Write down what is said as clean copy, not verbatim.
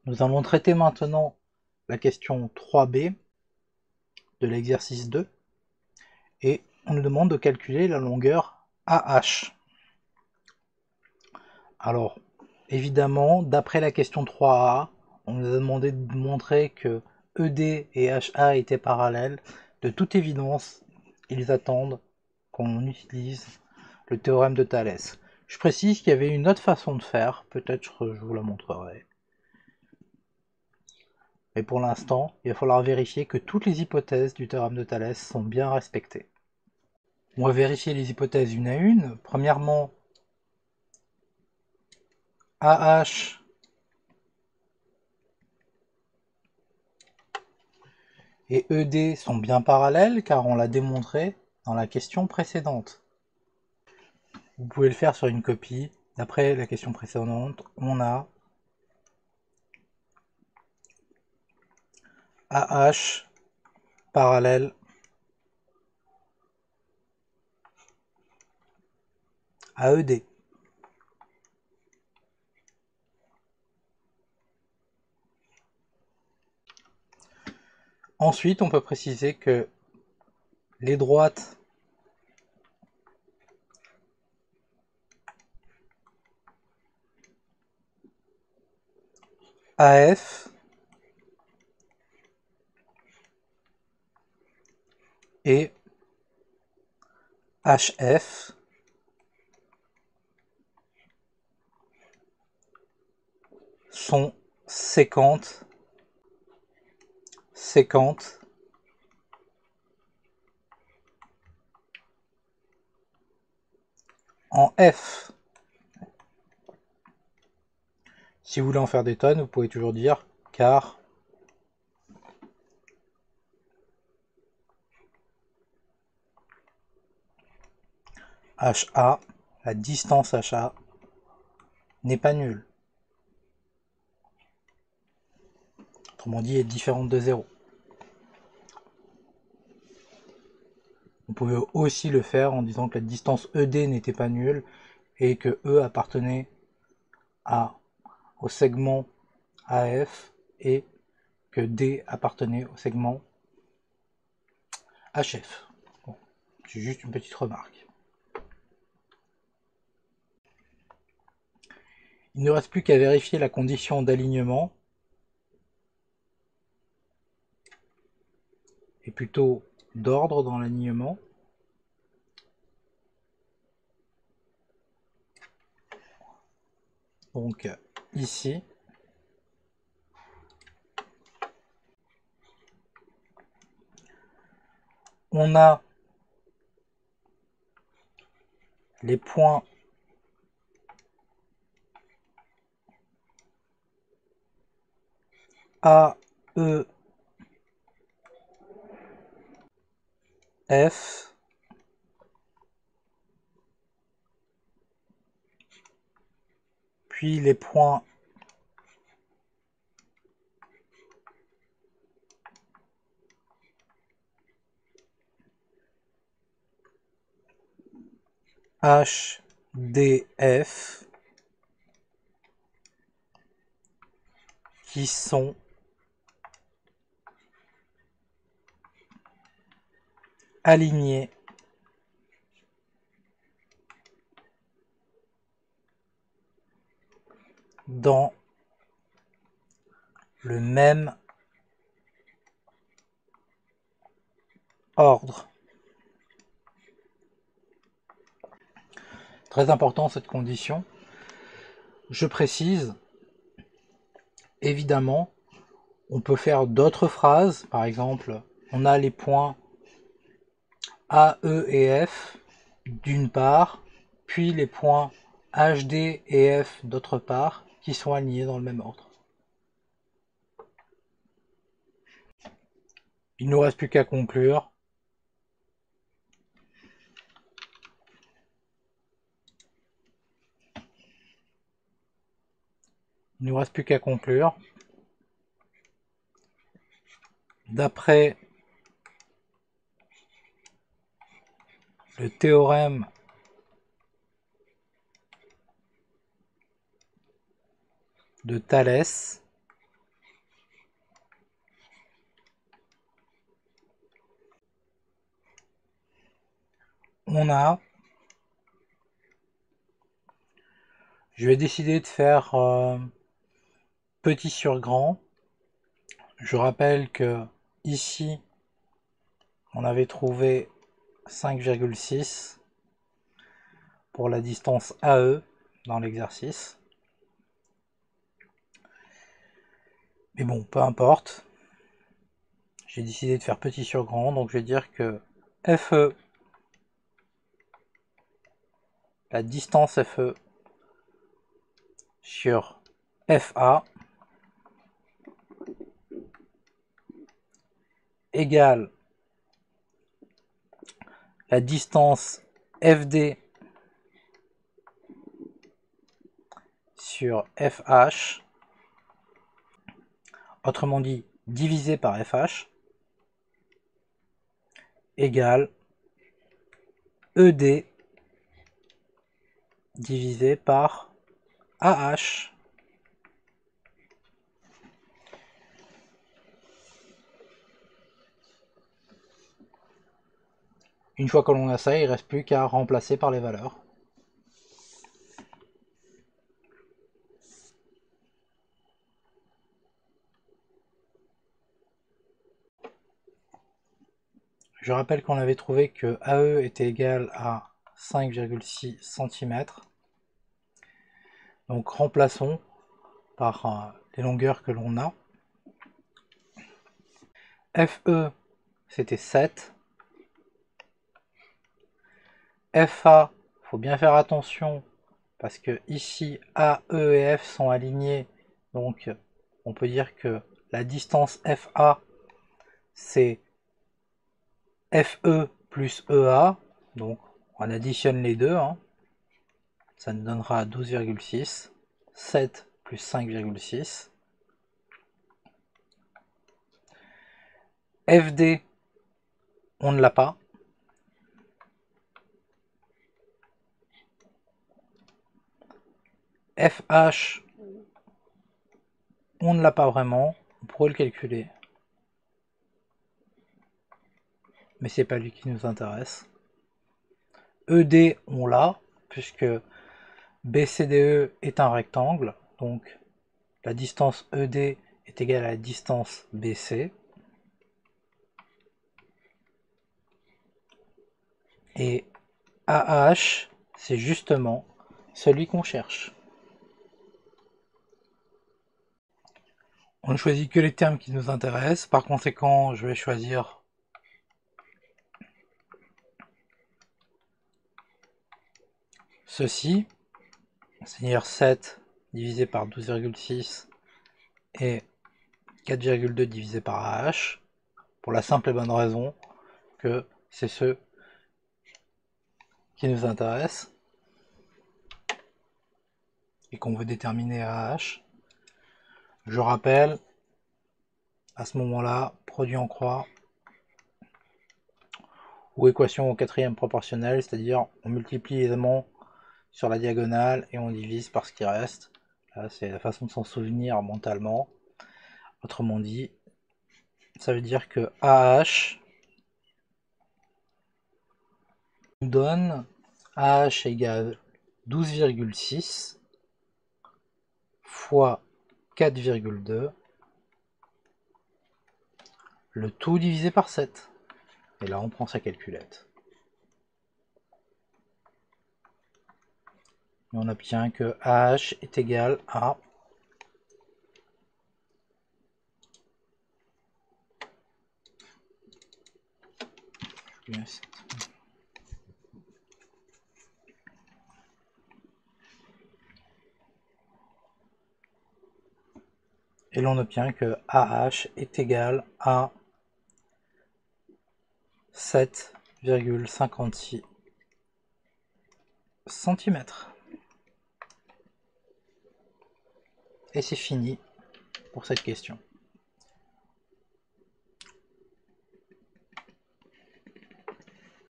Nous allons traiter maintenant la question 3b de l'exercice 2 et on nous demande de calculer la longueur AH. Alors, évidemment, d'après la question 3a, on nous a demandé de montrer que ED et HA étaient parallèles. De toute évidence, ils attendent qu'on utilise le théorème de Thalès. Je précise qu'il y avait une autre façon de faire, peut-être je vous la montrerai. Mais pour l'instant, il va falloir vérifier que toutes les hypothèses du théorème de Thalès sont bien respectées. On va vérifier les hypothèses une à une. Premièrement, AH et ED sont bien parallèles car on l'a démontré dans la question précédente. Vous pouvez le faire sur une copie. D'après la question précédente, on a AH parallèle à ED. Ensuite, on peut préciser que les droites AF et HF sont séquentes en F. Si vous voulez en faire des tonnes, vous pouvez toujours dire car HA, la distance HA, n'est pas nulle. Autrement dit, est différente de 0. On pouvait aussi le faire en disant que la distance ED n'était pas nulle et que E appartenait au segment AF et que D appartenait au segment HF. Bon, c'est juste une petite remarque. Il ne reste plus qu'à vérifier la condition d'alignement, et plutôt d'ordre dans l'alignement. Donc ici, on a les points A, E, F, puis les points H, D, F, qui sont alignés dans le même ordre. Très important cette condition. Je précise, évidemment, on peut faire d'autres phrases. Par exemple, on a les points A, E et F d'une part, puis les points H, D et F d'autre part, qui sont alignés dans le même ordre. Il ne nous reste plus qu'à conclure. Il ne nous reste plus qu'à conclure. D'après le théorème de Thalès, on a... Je vais décider de faire petit sur grand. Je rappelle que ici, on avait trouvé 5,6 pour la distance AE dans l'exercice. Mais bon, peu importe. J'ai décidé de faire petit sur grand, donc je vais dire que FE, la distance FE sur FA égale la distance FD sur FH, autrement dit divisé par FH, égale ED divisé par AH. Une fois que l'on a ça, il ne reste plus qu'à remplacer par les valeurs. Je rappelle qu'on avait trouvé que AE était égal à 5,6 cm. Donc remplaçons par les longueurs que l'on a. FE, c'était 7. FA, il faut bien faire attention parce que ici A, E et F sont alignés. Donc on peut dire que la distance FA, c'est FE plus EA. Donc on additionne les deux. Ça nous donnera 12,6. 7 plus 5,6. FD, on ne l'a pas. FH, on ne l'a pas vraiment. On pourrait le calculer. Mais c'est pas lui qui nous intéresse. ED, on l'a, puisque BCDE est un rectangle. Donc la distance ED est égale à la distance BC. Et AH, c'est justement celui qu'on cherche. On ne choisit que les termes qui nous intéressent. Par conséquent, je vais choisir ceci, c'est-à-dire 7 divisé par 12,6 et 4,2 divisé par AH, pour la simple et bonne raison que c'est ceux qui nous intéressent et qu'on veut déterminer AH. Je rappelle, à ce moment-là, produit en croix ou équation au quatrième proportionnel, c'est-à-dire on multiplie les éléments sur la diagonale et on divise par ce qui reste. Là, c'est la façon de s'en souvenir mentalement. Autrement dit, ça veut dire que AH nous donne AH égale 12,6 fois 4,2, le tout divisé par 7. Et là, on prend sa calculette. Et on obtient que AH est égal à 7. Et l'on obtient que AH est égal à 7,56 cm. Et c'est fini pour cette question.